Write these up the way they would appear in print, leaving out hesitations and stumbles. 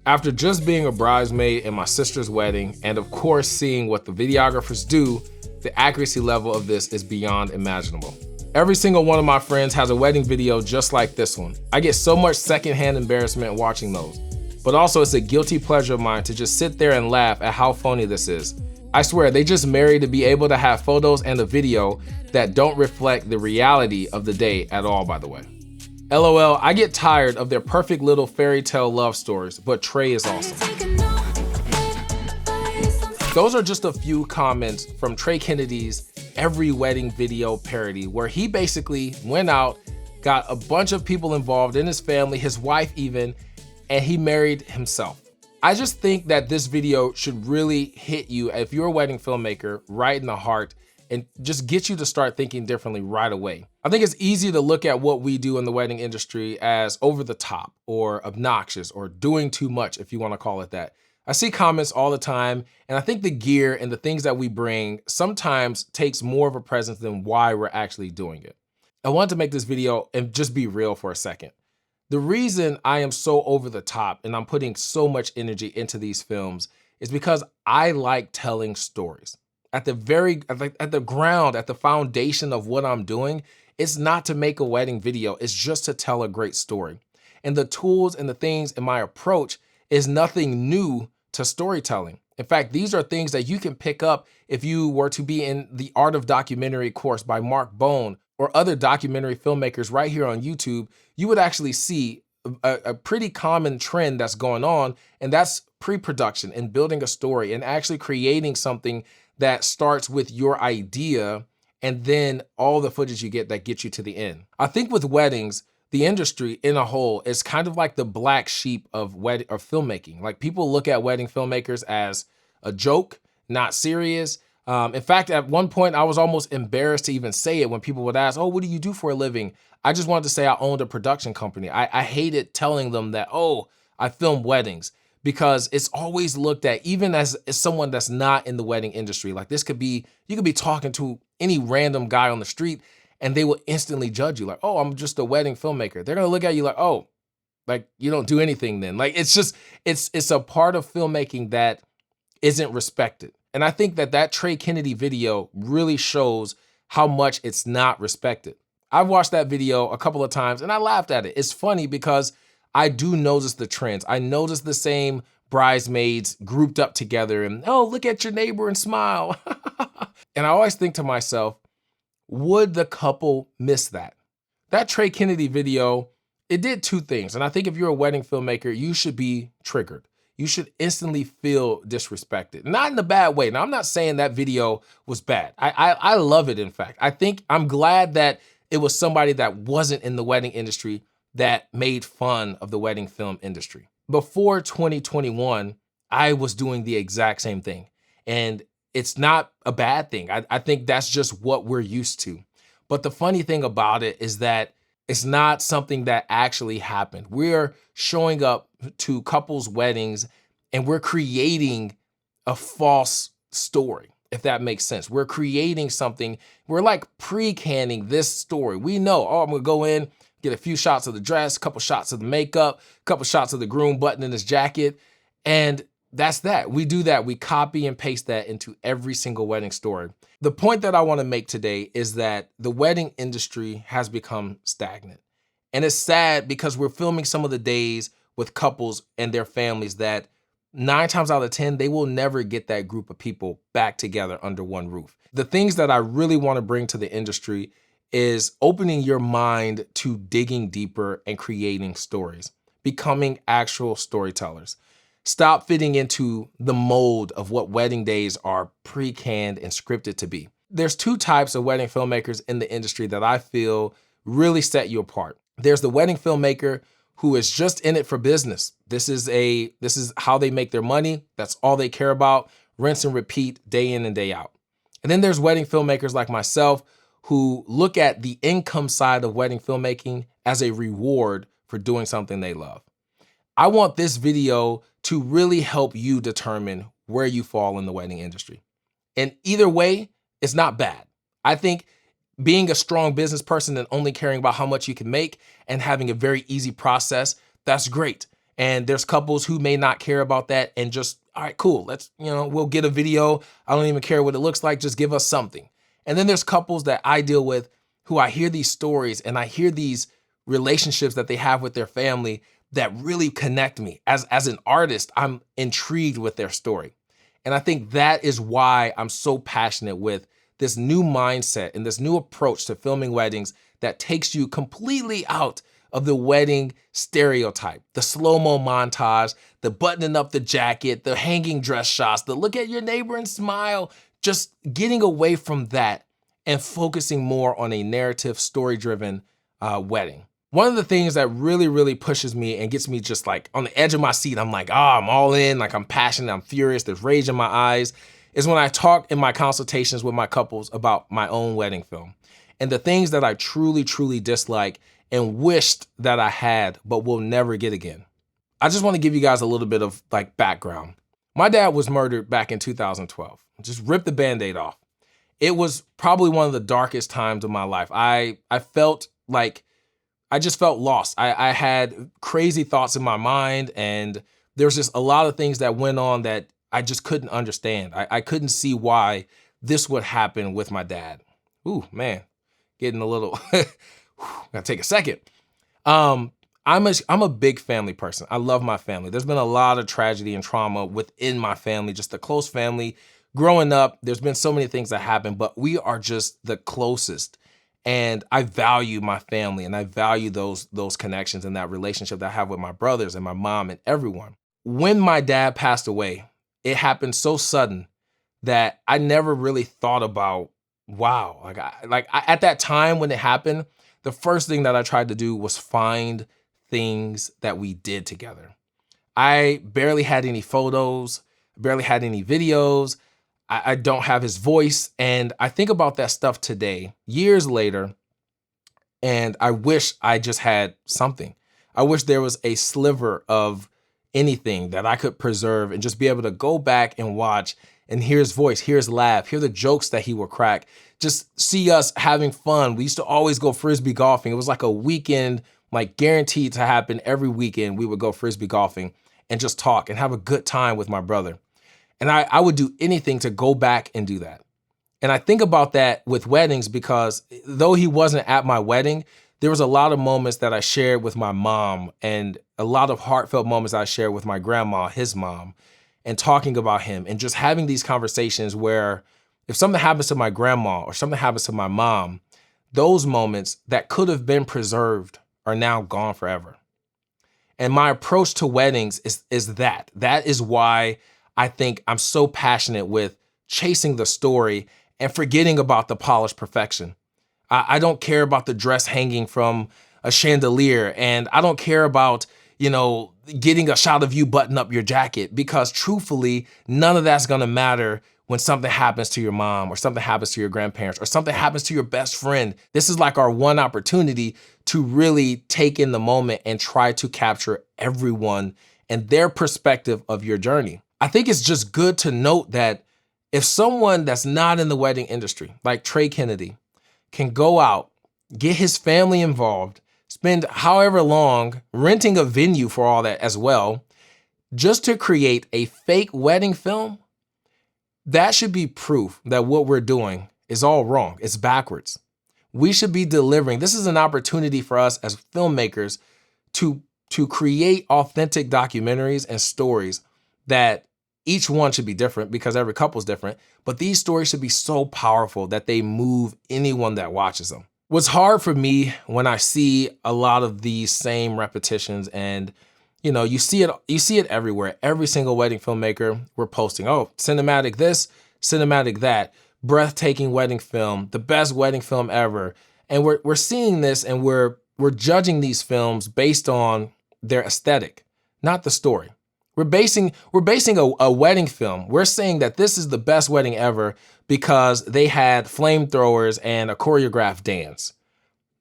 After just being a bridesmaid in my sister's wedding, and of course seeing what the videographers do, the accuracy level of this is beyond imaginable. Every single one of my friends has a wedding video just like this one. I get so much secondhand embarrassment watching those, but also it's a guilty pleasure of mine to just sit there and laugh at how phony this is. I swear, they just married to be able to have photos and a video that don't reflect the reality of the day at all, by the way. LOL, I get tired of their perfect little fairy tale love stories, but Trey is awesome. Those are just a few comments from Trey Kennedy's Every Wedding Video parody, where he basically went out, got a bunch of people involved in his family, his wife even, and he married himself. I just think that this video should really hit you if you're a wedding filmmaker right in the heart and just get you to start thinking differently right away. I think it's easy to look at what we do in the wedding industry as over the top or obnoxious or doing too much, if you want to call it that. I see comments all the time, and I think the gear and the things that we bring sometimes takes more of a presence than why we're actually doing it. I wanted to make this video and just be real for a second. The reason I am so over the top and I'm putting so much energy into these films is because I like telling stories. At the ground, at the foundation of what I'm doing, it's not to make a wedding video, it's just to tell a great story. And the tools and the things in my approach is nothing new to storytelling. In fact, these are things that you can pick up if you were to be in the Art of Documentary course by Mark Bone or other documentary filmmakers right here on YouTube. You would actually see a pretty common trend that's going on, and that's pre-production and building a story and actually creating something that starts with your idea and then all the footage you get that gets you to the end. I think with weddings, the industry in a whole is kind of like the black sheep of filmmaking. Like, people look at wedding filmmakers as a joke, not serious. In fact, at one point I was almost embarrassed to even say it when people would ask, oh, what do you do for a living? I just wanted to say I owned a production company. I hated telling them that, oh, I film weddings, because it's always looked at, even as someone that's not in the wedding industry. Like, this could be, you could be talking to any random guy on the street and they will instantly judge you like, oh, I'm just a wedding filmmaker. They're gonna look at you like, oh, like you don't do anything then. Like, it's just, it's a part of filmmaking that isn't respected. And I think that Trey Kennedy video really shows how much it's not respected. I've watched that video a couple of times and I laughed at it. It's funny because I do notice the trends. I notice the same bridesmaids grouped up together and, oh, look at your neighbor and smile. And I always think to myself, would the couple miss that? That Trey Kennedy video, it did two things. And I think if you're a wedding filmmaker, you should be triggered. You should instantly feel disrespected. Not in a bad way. Now, I'm not saying that video was bad. I love it, in fact. I'm glad that it was somebody that wasn't in the wedding industry that made fun of the wedding film industry. Before 2021, I was doing the exact same thing. And it's not a bad thing. I think that's just what we're used to. But the funny thing about it is that it's not something that actually happened. We're showing up to couples' weddings and we're creating a false story, if that makes sense. We're creating something, we're like pre-canning this story. We know, oh, I'm gonna go in, get a few shots of the dress, a couple shots of the makeup, a couple shots of the groom buttoning his jacket, and that's that. We do that. We copy and paste that into every single wedding story. The point that I want to make today is that the wedding industry has become stagnant. And it's sad because we're filming some of the days with couples and their families that 9 times out of 10, they will never get that group of people back together under one roof. The things that I really want to bring to the industry is opening your mind to digging deeper and creating stories, becoming actual storytellers. Stop fitting into the mold of what wedding days are pre-canned and scripted to be. There's 2 types of wedding filmmakers in the industry that I feel really set you apart. There's the wedding filmmaker who is just in it for business. This is how they make their money. That's all they care about. Rinse and repeat day in and day out. And then there's wedding filmmakers like myself who look at the income side of wedding filmmaking as a reward for doing something they love. I want this video to really help you determine where you fall in the wedding industry. And either way, it's not bad. I think being a strong business person and only caring about how much you can make and having a very easy process, that's great. And there's couples who may not care about that and just, all right, cool, let's, we'll get a video. I don't even care what it looks like, just give us something. And then there's couples that I deal with who I hear these stories and I hear these relationships that they have with their family that really connect me. As an artist, I'm intrigued with their story. And I think that is why I'm so passionate with this new mindset and this new approach to filming weddings that takes you completely out of the wedding stereotype, the slow-mo montage, the buttoning up the jacket, the hanging dress shots, the look at your neighbor and smile, just getting away from that and focusing more on a narrative, story-driven wedding. One of the things that really, really pushes me and gets me just like on the edge of my seat, I'm like, I'm all in, like I'm passionate, I'm furious, there's rage in my eyes, is when I talk in my consultations with my couples about my own wedding film and the things that I truly, truly dislike and wished that I had, but will never get again. I just want to give you guys a little bit of like background. My dad was murdered back in 2012. Just rip the Band-Aid off. It was probably one of the darkest times of my life. I felt like, I just felt lost. I had crazy thoughts in my mind, and there's just a lot of things that went on that I just couldn't understand. I couldn't see why this would happen with my dad. Ooh, man, getting a little, gotta take a second. I'm a big family person. I love my family. There's been a lot of tragedy and trauma within my family, just a close family. Growing up, there's been so many things that happen, but we are just the closest. And I value my family and I value those connections and that relationship that I have with my brothers and my mom and everyone. When my dad passed away, it happened so sudden that I never really thought about, wow, at that time when it happened, the first thing that I tried to do was find things that we did together. I barely had any photos, barely had any videos. I don't have his voice. And I think about that stuff today, years later, and I wish I just had something. I wish there was a sliver of anything that I could preserve and just be able to go back and watch and hear his voice, hear his laugh, hear the jokes that he would crack, just see us having fun. We used to always go Frisbee golfing. It was like a weekend, like guaranteed to happen every weekend. We would go Frisbee golfing and just talk and have a good time with my brother. And I would do anything to go back and do that. And I think about that with weddings because though he wasn't at my wedding, there was a lot of moments that I shared with my mom and a lot of heartfelt moments I shared with my grandma, his mom, and talking about him and just having these conversations where if something happens to my grandma or something happens to my mom, those moments that could have been preserved are now gone forever. And my approach to weddings is that. That is why I think I'm so passionate with chasing the story and forgetting about the polished perfection. I don't care about the dress hanging from a chandelier, and I don't care about, getting a shot of you button up your jacket, because truthfully, none of that's gonna matter when something happens to your mom or something happens to your grandparents or something happens to your best friend. This is like our one opportunity to really take in the moment and try to capture everyone and their perspective of your journey. I think it's just good to note that if someone that's not in the wedding industry, like Trey Kennedy, can go out, get his family involved, spend however long renting a venue for all that as well, just to create a fake wedding film, that should be proof that what we're doing is all wrong. It's backwards. We should be delivering. This is an opportunity for us as filmmakers to create authentic documentaries and stories that each one should be different because every couple's different, but these stories should be so powerful that they move anyone that watches them. What's hard for me when I see a lot of these same repetitions and you see it everywhere. Every single wedding filmmaker, we're posting, cinematic this, cinematic that, breathtaking wedding film, the best wedding film ever. And we're seeing this and we're judging these films based on their aesthetic, not the story. We're basing a wedding film. We're saying that this is the best wedding ever because they had flamethrowers and a choreographed dance,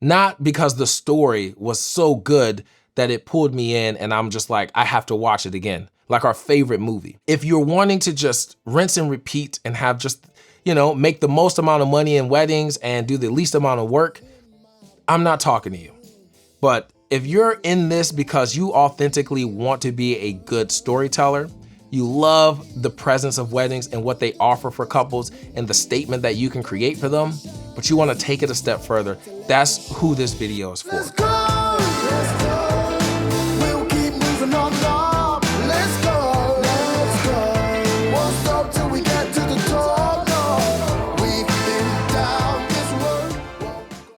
not because the story was so good that it pulled me in and I'm just like, I have to watch it again, like our favorite movie. If you're wanting to just rinse and repeat and have just, make the most amount of money in weddings and do the least amount of work, I'm not talking to you. But If you're in this because you authentically want to be a good storyteller, you love the presence of weddings and what they offer for couples and the statement that you can create for them, but you want to take it a step further, that's who this video is for.